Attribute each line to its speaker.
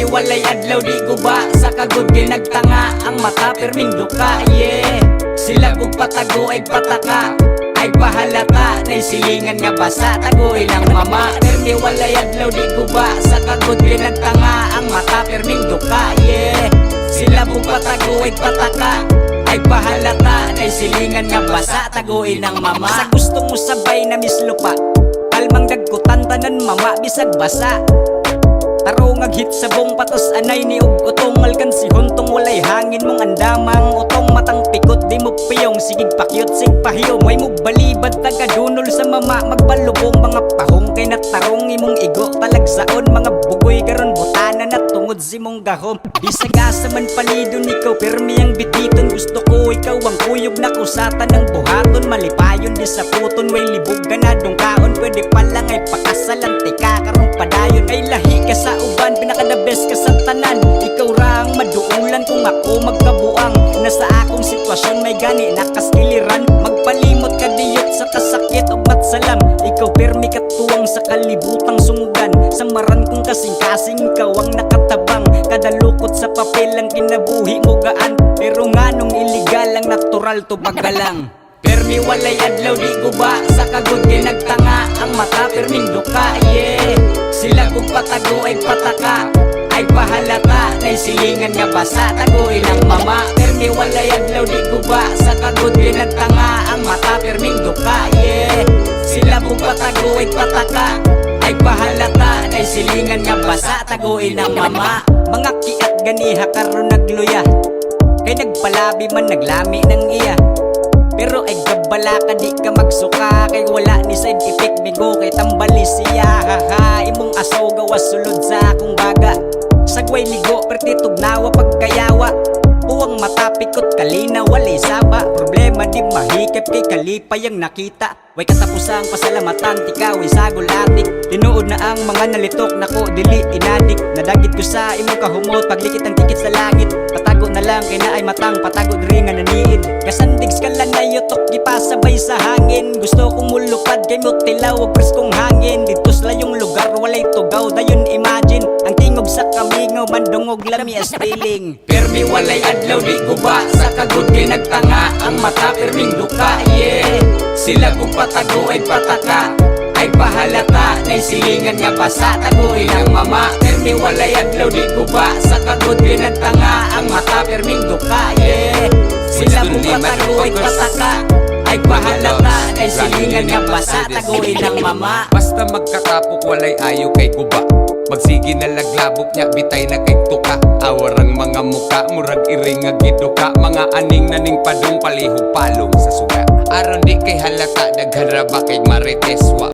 Speaker 1: walay adlaw di guba sa kagod kay nagtanga ang mata perming duka. Yeah, sila kung patago ay pataka ay pahalata na silingan nga basa tagoy ng mama. Permi walay adlaw di guba sa kagod kay nagtanga ang mata perming duka. Yeah, sila kung patago ay pataka ay pahalata na silingan nga basa tagoy ng mama. Sa gusto mo sabay na mislupa kalmang dagkutan tanan mama bisag basa. Tarong aghit sa bong patos anay ni ug utong alkansihon tong walay hangin mong andamang utong matang pikot di mo piyong sigig pakyot sig pahiyo may mo balibad tagadunol sa mama magbalubong mga pahong kay natarong imong igo talagsaon mga bugoy garon butana na tungod si mong gahom bisag asa man palidon ikaw permi ang bititon gusto ko ikaw ang kuyog na kusatan ng buhaton malipayon di sa puton way libog ganadong kaon pwede palang ay pakasalante ka karon padayon ay lahi ka sa uban pinaka-the best ka sa tanan ikaw ra ang maduulan kung ako magkabuang nasa akong sitwasyon may gani nakaskiliran magpalimot ka diyot sa kasakit ug matsalam ikaw permi katuwang sa kalibutang sungugan sa maran kong kasing-kasing ikaw ang nakatabang kada lukot sa papel ang kinabuhi mo gaan pero nganong illegal ang natural to paggalang. Permi walay adlaw di guba sa kagod kay nagtanga ang mata perming duka. Yeah, sila kung patago ay pataka ay pahalata na silingan nga basa tagoy ng mama. Permi walay adlaw di guba sa kagod kay nagtanga ang mata perming duka. Yeah, sila kung patago ay pataka ay pahalata na silingan nga basa tagoy ng mama. Mga kiat ganiha karon nagluya kay nagpalabi man naglami ng iya pero ay gabala ka di ka magsuka kay wala ni side effect bigo kay tambali siya haha imong asaw gawas sulod sa akong baga sagway ligo perti tugnawa pagkayawa buwang matapikot kalina walay saba problema di mahikap kay kalipay ang nakita way katapusang pasalamatan tikaway sagol atik tinuod na ang mga nalitok nako dili inadik nadagit ko sa imong kahumot paglikit ang tikit sa langit patago na lang kay na ay matang patago diri nga naniid kasandigs ka lang na yutok gipasabay sa hangin gusto kong mulupad kay mo tilaw og preskong hangin dito sa layong lugar walay tugaw dayon imagine ang tingog sa kamingaw mandungog lami as feeling permi walay adlaw di guba sa kagod kay nagtanga ang mata perming duka. Yeah, sila kung patago ay pataka ay pahalata na silingan nga basa tagoy ng mama. Permi walay adlaw di guba sa kagod kay nagtanga ang mata perming duka. Yeah, sila kung patago ay pataka ay pahalata na silingan nga basa tagoy ng mama.
Speaker 2: Basta magkatapok walay ayo kay guba magsigi na laglabok niya bitay na kay tuka awarang mga muka murag iring nga giduka mga aning naning padung palihog palong sa suga aron di kay halata daghan ra ba kay marites wa